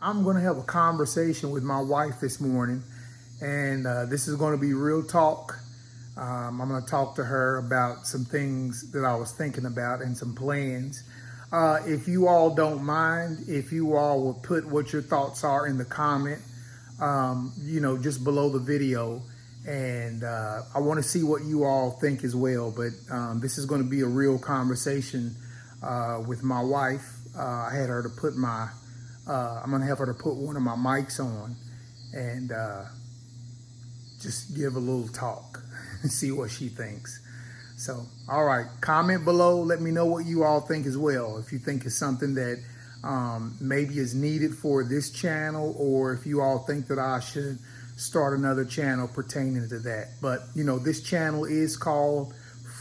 I'm going to have a conversation with my wife this morning, and this is going to be real talk. I'm going to talk to her about some things that I was thinking about and some plans. If you all don't mind, if you all will put what your thoughts are in the comment, just below the video. And I want to see what you all think as well. But this is going to be a real conversation with my wife. I had her to put I'm going to have her to put one of my mics on and just give a little talk and see what she thinks. So, all right, comment below. Let me know what you all think as well. If you think it's something that maybe is needed for this channel, or if you all think that I should start another channel pertaining to that. But, this channel is called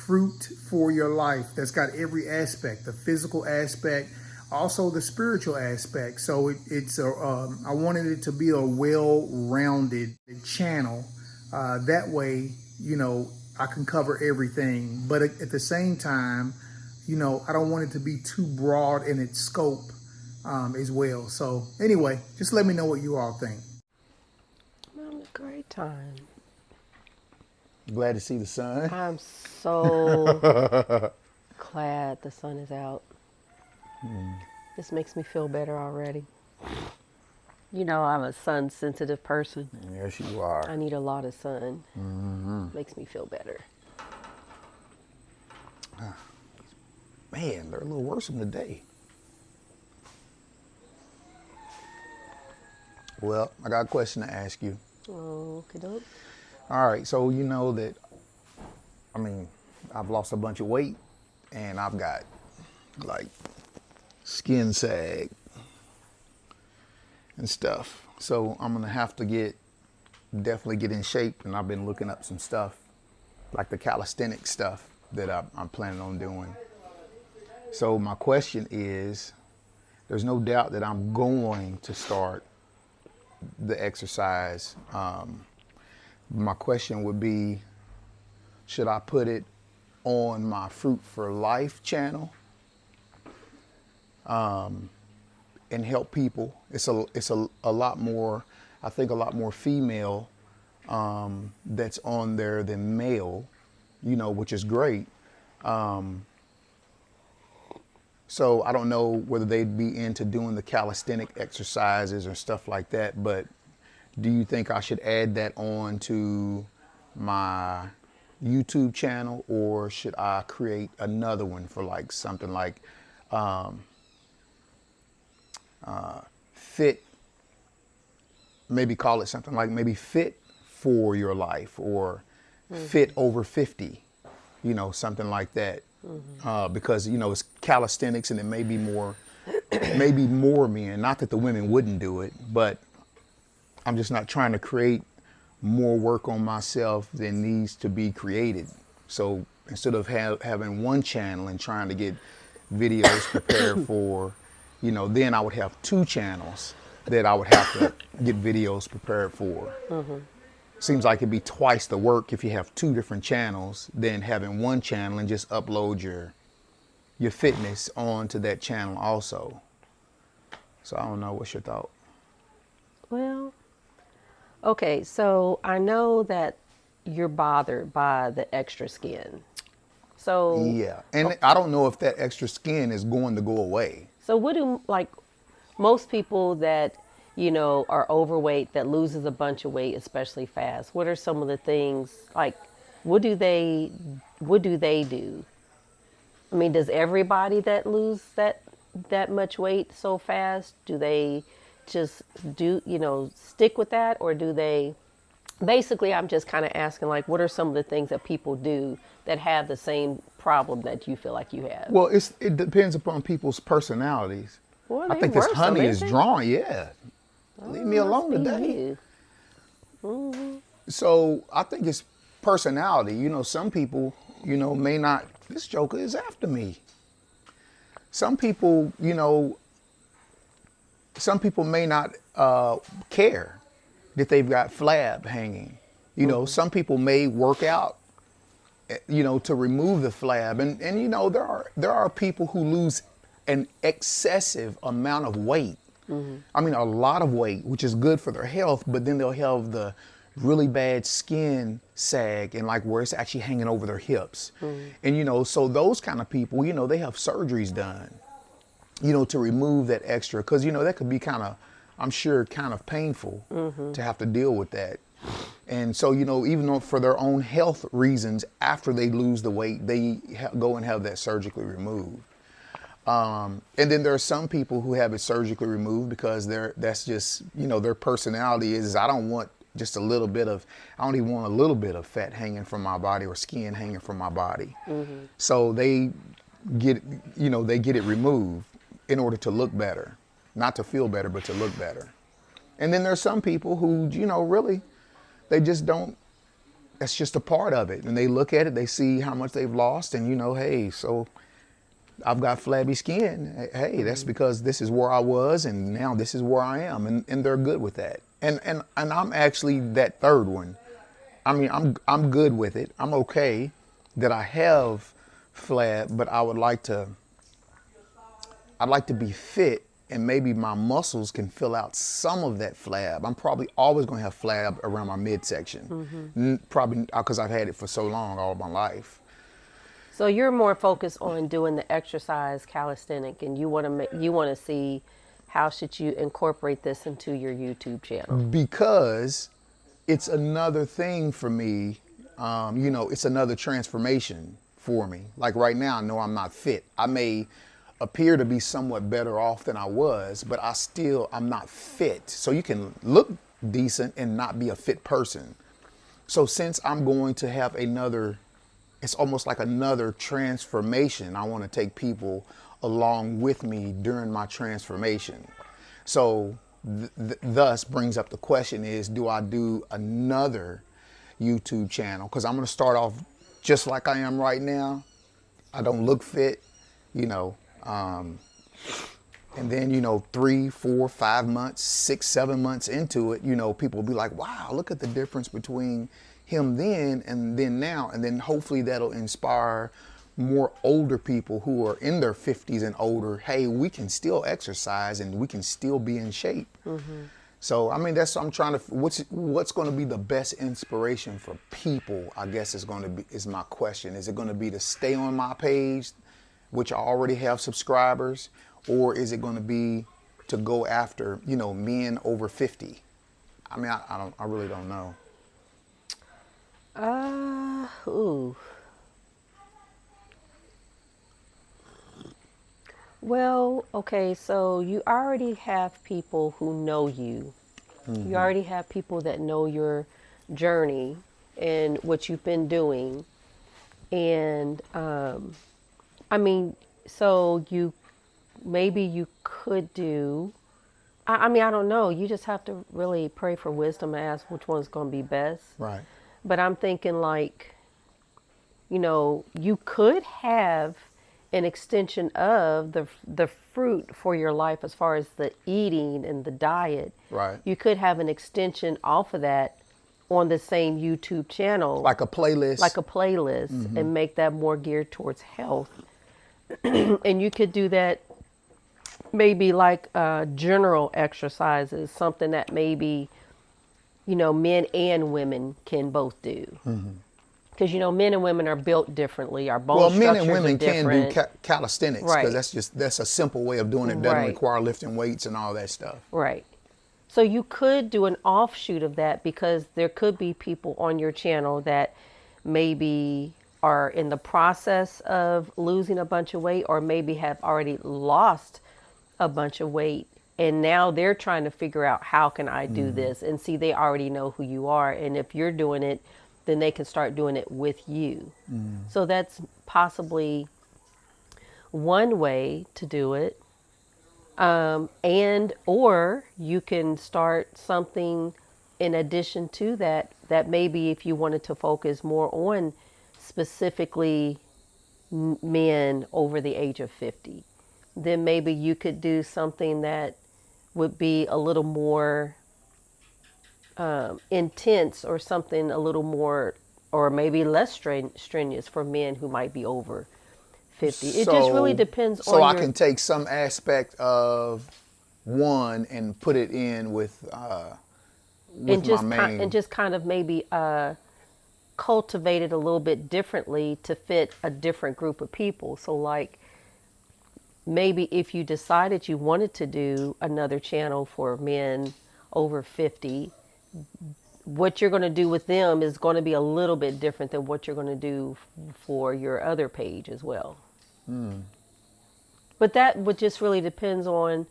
Fruit for Your Life. That's got every aspect, the physical aspect, also the spiritual aspect. So I wanted it to be a well-rounded channel. That way, I can cover everything. But at the same time, I don't want it to be too broad in its scope as well. So anyway, just let me know what you all think. I'm having a great time. Glad to see the sun. I'm so glad the sun is out. This makes me feel better already. I'm a sun-sensitive person. Yes, you are. I need a lot of sun. Makes me feel better. Man, they're a little worse than today. Well, I got a question to ask you. Okay, dope. All right, so you know that, I've lost a bunch of weight, and I've got, skin sag and stuff. So I'm gonna have to definitely get in shape, and I've been looking up some stuff, like the calisthenic stuff that I'm planning on doing. So my question is, there's no doubt that I'm going to start the exercise. My question would be, should I put it on my Fruit for Life channel and help people? It's a lot more, I think a lot more female that's on there than male, which is great. So I don't know whether they'd be into doing the calisthenic exercises or stuff like that, but do you think I should add that on to my YouTube channel, or should I create another one for something like fit, maybe call it something like maybe Fit for Your Life, or Fit Over 50, something like that. Because, it's calisthenics, and it may be more men. Not that the women wouldn't do it, but I'm just not trying to create more work on myself than needs to be created. So instead of having one channel and trying to get videos prepared for, then I would have two channels that I would have to get videos prepared for. Seems like it'd be twice the work if you have two different channels than having one channel and just upload your fitness onto that channel also. So I don't know, what's your thought? Well, okay, so I know that you're bothered by the extra skin. So yeah, and I don't know if that extra skin is going to go away. So what do most people that are overweight, that loses a bunch of weight, especially fast? What are some of the things, what do they do? Does everybody that lose that much weight so fast, do they just stick with that, or do they? Basically, I'm just kind of asking, what are some of the things that people do that have the same problem that you feel like you have? Well, it depends upon people's personalities. Well, I think this honey is drawing, yeah. Leave me alone today. So I think it's personality. Some people, may not, this joker is after me. Some people, may not care that they've got flab hanging. Some people may work out, to remove the flab. And there are people who lose an excessive amount of weight. I mean, a lot of weight, which is good for their health, but then they'll have the really bad skin sag and like where it's actually hanging over their hips. And, you know, so those kind of people, you know, they have surgeries done, you know, to remove that extra. Because, you know, that could be kind of, I'm sure, kind of painful to have to deal with that. And so, you know, even though for their own health reasons, after they lose the weight, they go and have that surgically removed. And then there are some people who have it surgically removed because that's just, you know, their personality is, I don't want just a little bit of, I don't even want a little bit of fat hanging from my body or skin hanging from my body. So they get, you know, they get it removed in order to look better, not to feel better, but to look better. And then there's some people who, you know, really, they just don't, that's just a part of it. And they look at it, they see how much they've lost and, you know, hey, so I've got flabby skin. Hey, that's because this is where I was and now this is where I am. And they're good with that. And I'm actually that third one. I mean, I'm good with it. I'm okay that I have flab, but I'd like to be fit and maybe my muscles can fill out some of that flab. I'm probably always going to have flab around my midsection. Probably because I've had it for so long, all my life. So you're more focused on doing the exercise calisthenic, and you want to see how should you incorporate this into your YouTube channel? Because it's another thing for me. You know, it's another transformation for me. Like right now, I know I'm not fit. I may appear to be somewhat better off than I was, but I'm not fit. So you can look decent and not be a fit person. So since I'm going to have it's almost like another transformation. I want to take people along with me during my transformation. So thus brings up the question is, do I do another YouTube channel? Because I'm going to start off just like I am right now. I don't look fit, you know. And then, you know, 3, 4, 5 months, 6, 7 months into it, you know, people will be like, wow, look at the difference between him then and then now. And then hopefully that'll inspire more older people who are in their 50s and older. Hey, we can still exercise and we can still be in shape. So, I mean, I'm trying to, what's going to be the best inspiration for people, I guess is my question. Is it going to be to stay on my page, which I already have subscribers, or is it going to be to go after, you know, men over 50? I mean, I really don't know. Well, okay, so you already have people who know you. You already have people that know your journey and what you've been doing. And, I mean, so maybe you could do, I mean, I don't know. You just have to really pray for wisdom and ask which one's going to be best. Right. But I'm thinking like, you know, you could have an extension of the fruit for your life as far as the eating and the diet. Right. You could have an extension off of that on the same YouTube channel. Like a playlist. And make that more geared towards health. And you could do that maybe like general exercises, something that maybe, you know, men and women can both do. Because, you know, men and women are built differently. Our bone structures are different. Well, men and women can do calisthenics. Right. Because that's a simple way of doing it. It doesn't require lifting weights and all that stuff. Right. So you could do an offshoot of that, because there could be people on your channel that maybe are in the process of losing a bunch of weight, or maybe have already lost a bunch of weight. And now they're trying to figure out, how can I do this? And see, they already know who you are. And if you're doing it, then they can start doing it with you. So that's possibly one way to do it. Or you can start something in addition to that, that maybe if you wanted to focus more on specifically men over the age of 50, then maybe you could do something that would be a little more intense, or something a little more, or maybe less strenuous for men who might be over 50. It just really depends on So I can take some aspect of one and put it in with And my just main. and just kind of maybe cultivate it a little bit differently to fit a different group of people. So like maybe if you decided you wanted to do another channel for men over 50, what you're going to do with them is going to be a little bit different than what you're going to do for your other page as well. But that would just really depends on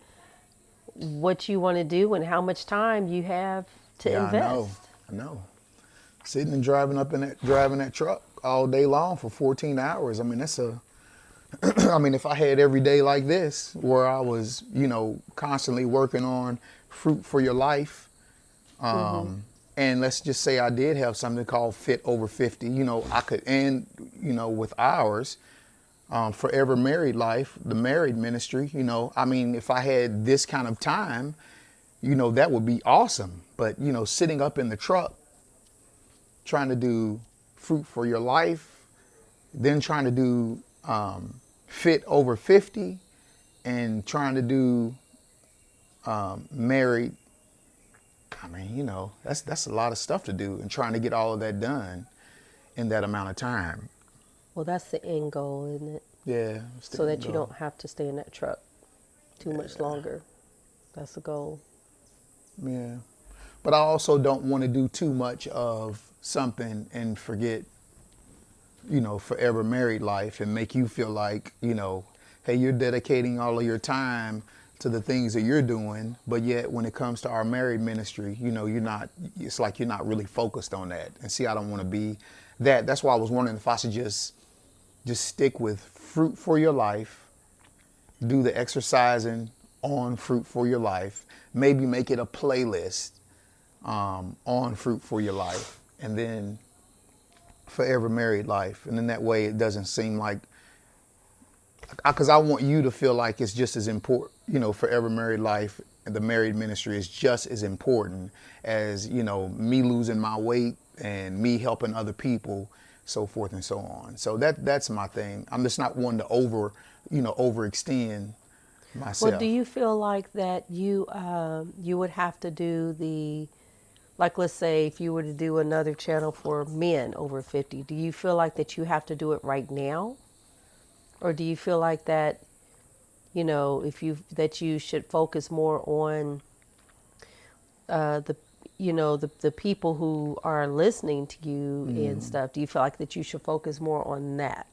what you want to do and how much time you have to Yeah, invest. I know. Sitting and driving that truck all day long for 14 hours. I mean, that's a. I mean, if I had every day like this, where I was, constantly working on fruit for your life, and let's just say I did have something called Fit Over 50, I could end, with ours, Forever Married Life, the married ministry, I mean, if I had this kind of time, that would be awesome. But, sitting up in the truck, trying to do fruit for your life, then trying to do Fit Over 50, and trying to do married. I mean, that's a lot of stuff to do, and trying to get all of that done in that amount of time. Well, that's the end goal, isn't it? Yeah. So that you don't have to stay in that truck too much longer. That's the goal. Yeah. But I also don't want to do too much of something and forget, Forever Married Life, and make you feel like, hey, you're dedicating all of your time to the things that you're doing, but yet when it comes to our married ministry, you're not, it's like you're not really focused on that. And see, I don't want to be that. That's why I was wondering if I should just stick with Fruit for Your Life, do the exercising on Fruit for Your Life, maybe make it a playlist on Fruit for Your Life, and then Forever Married Life. And then that way it doesn't seem like, because I want you to feel like it's just as important, Forever Married Life and the married ministry is just as important as, me losing my weight and me helping other people, so forth and so on. So that's my thing. I'm just not one to overextend myself. Well, do you feel like that you would have to do like let's say if you were to do another channel for men over 50, do you feel like that you have to do it right now? Or do you feel like that, that you should focus more on the people who are listening to you and stuff? Do you feel like that you should focus more on that?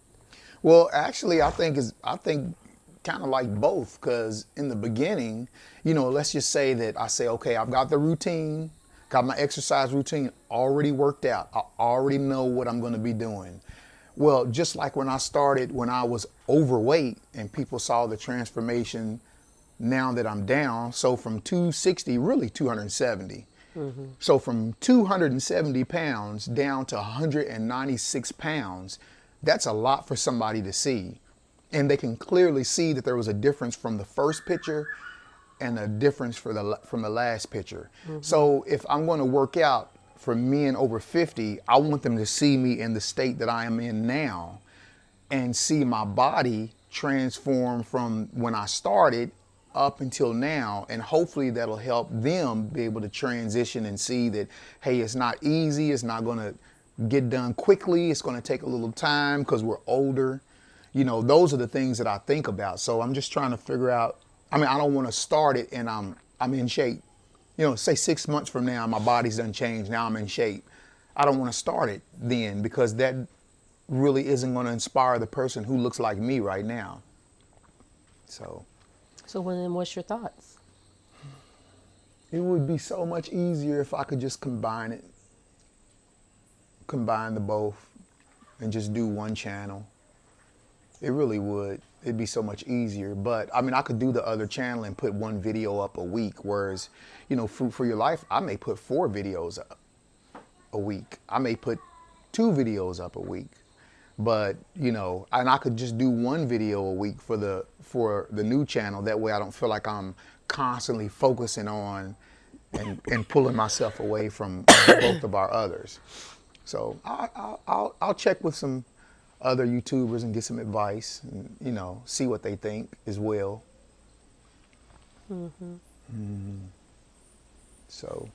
Well, actually, I think kind of like both, because in the beginning, let's just say that I say, okay, I've got the routine, got my exercise routine already worked out. I already know what I'm going to be doing. Well, just like when I started, when I was overweight and people saw the transformation now that I'm down. So from 260, really 270. Mm-hmm. So from 270 pounds down to 196 pounds, that's a lot for somebody to see. And they can clearly see that there was a difference from the first picture and a difference from the last picture. Mm-hmm. So if I'm going to work out for men over 50, I want them to see me in the state that I am in now and see my body transform from when I started up until now. And hopefully that'll help them be able to transition and see that, hey, it's not easy. It's not going to get done quickly. It's going to take a little time because we're older. Those are the things that I think about. So I'm just trying to figure out, I don't want to start it and I'm in shape. Say 6 months from now, my body's done changed. Now I'm in shape. I don't want to start it then, because that really isn't going to inspire the person who looks like me right now. So then what's your thoughts? It would be so much easier if I could just combine the both and just do one channel. It really would. It'd be so much easier. But I could do the other channel and put one video up a week. Whereas, Fruit for Your Life, I may put 4 videos up a week. I may put 2 videos up a week. But, and I could just do 1 video a week for the new channel. That way I don't feel like I'm constantly focusing on and pulling myself away from both of our others. So I'll check with some other YouTubers and get some advice and, see what they think as well. Mm-hmm. So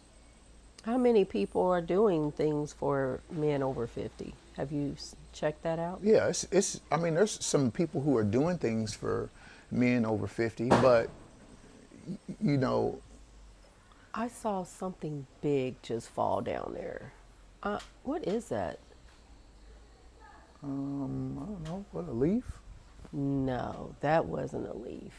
How many people are doing things for men over 50? Have you checked that out? yeah, it's. I mean, there's some people who are doing things for men over 50, but you know, I saw something big just fall down there. What is that? I don't know, what, a leaf? No, that wasn't a leaf.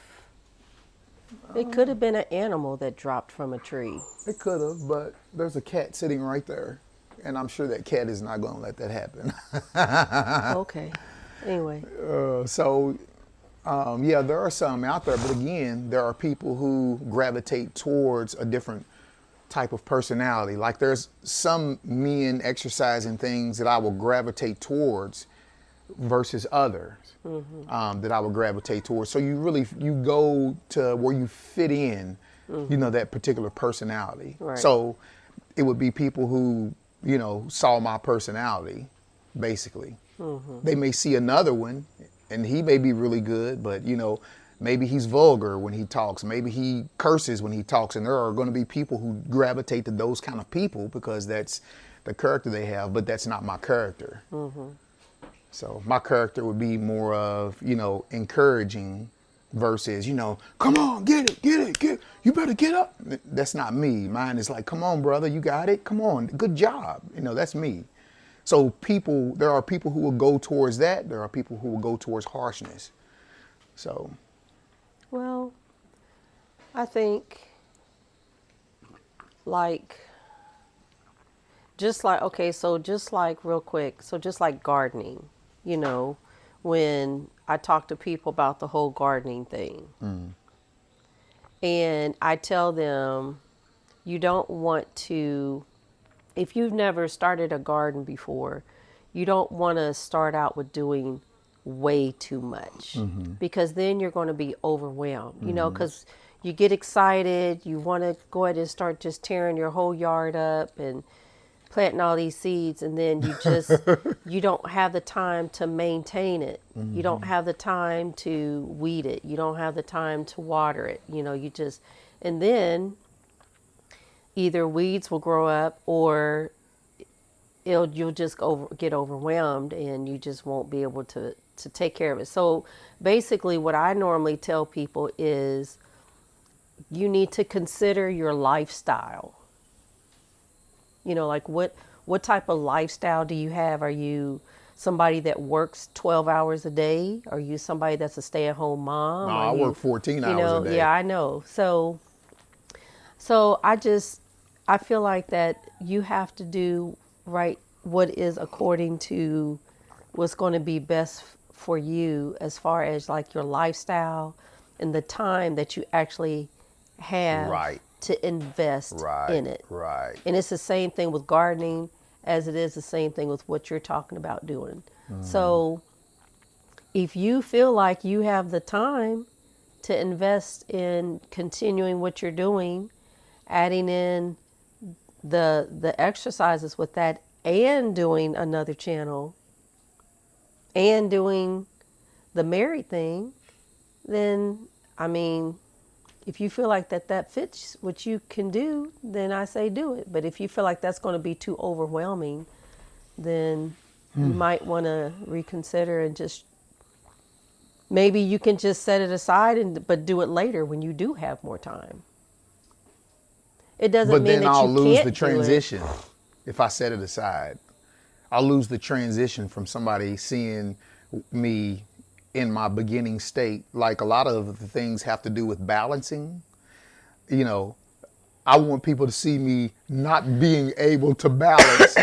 It could have been an animal that dropped from a tree. It could have, but there's a cat sitting right there, and I'm sure that cat is not going to let that happen. Okay. Anyway, So, yeah, there are some out there, but again, there are people who gravitate towards a different type of personality. Like there's some men exercising things that I will gravitate towards versus others that I would gravitate towards. So you go to where you fit in, that particular personality. Right. So it would be people who, saw my personality, basically. They may see another one and he may be really good, but maybe he's vulgar when he talks. Maybe he curses when he talks. And there are going to be people who gravitate to those kind of people because that's the character they have, but that's not my character. So my character would be more of, encouraging versus, come on, get it. You better get up. That's not me. Mine is like, come on, brother, you got it. Come on, good job. That's me. So there are people who will go towards that. There are people who will go towards harshness. So. well, I think like just like okay, so just like real quick, so just like gardening, when I talk to people about the whole gardening thing. And I tell them you don't want to, if you've never started a garden before, you don't want to start out with doing way too much because then you're going to be overwhelmed, because you get excited, you want to go ahead and start just tearing your whole yard up and planting all these seeds, and then you don't have the time to maintain it. You don't have the time to weed it. You don't have the time to water it. And then either weeds will grow up or you'll just get overwhelmed and you just won't be able to take care of it. So basically what I normally tell people is you need to consider your lifestyle. Like what type of lifestyle do you have? Are you somebody that works 12 hours a day? Are you somebody that's a stay-at-home mom? No, I work 14 hours a day. Yeah, I know. So I feel like that you have to do right what is according to what's going to be best for you as far as like your lifestyle and the time that you actually have Right. to invest in it. Right. And it's the same thing with gardening as it is the same thing with what you're talking about doing. So if you feel like you have the time to invest in continuing what you're doing, adding in the exercises with that and doing another channel and doing the married thing, then if you feel like that fits what you can do, then I say do it. But if you feel like that's going to be too overwhelming, then you might want to reconsider and just maybe you can just set it aside but do it later when you do have more time. It doesn't But mean then that I'll you lose can't the do it. transition if I set it aside. I'll lose the transition from somebody seeing me in my beginning state. Like a lot of the things have to do with balancing. I want people to see me not being able to balance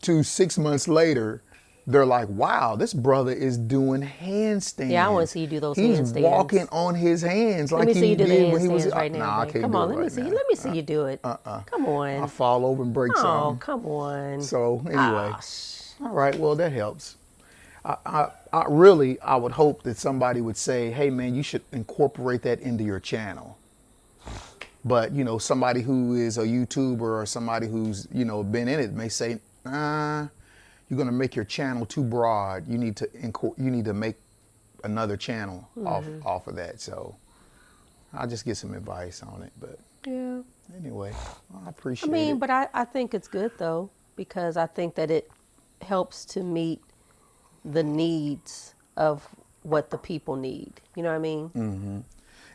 to 6 months later. They're like, wow, this brother is doing handstands. Yeah, I want to see you do those He's handstands. walking on his hands Let like me see he you do the did when he was. handstands right now. Nah, I babe. can't Come do on, it let me right see. now. Let me see you do it. Come on. I'll fall over and break Oh, something. come on. So anyway, Ah, all right. Well, that helps. I really would hope that somebody would say, "Hey, man, you should incorporate that into your channel." But somebody who is a YouTuber or somebody who's been in it may say, "Nah, you're gonna make your channel too broad. You need to make another channel off of that." So I'll just get some advice on it. But Yeah. anyway, I I appreciate mean, it. but I think it's good though, because I think that it helps to meet the needs of what the people need. You know what I mean?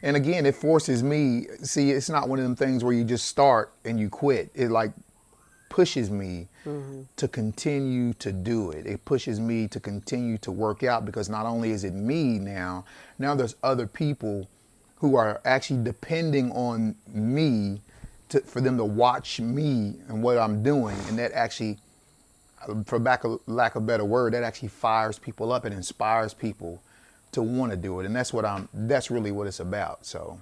And again, it forces me. See, it's not one of them things where you just start and you quit. It like pushes me to continue to do it. It pushes me to continue to work out, because not only is it me now there's other people who are actually depending on me for them to watch me and what I'm doing. And that actually, for lack of a better word, that actually fires people up and inspires people to want to do it. And that's really what it's about. So,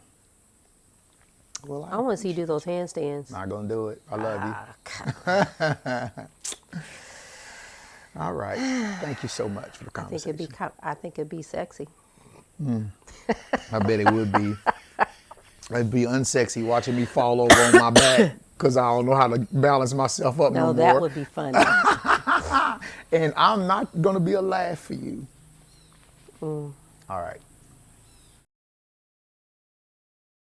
well, I want to see you do those handstands. not gonna do it. I love you. All right. Thank you so much for the conversation. I think it'd be sexy. I bet it would be. It'd be unsexy watching me fall over on my back because I don't know how to balance myself up no No, that more. would be funny. And I'm not gonna be a laugh for you. All right.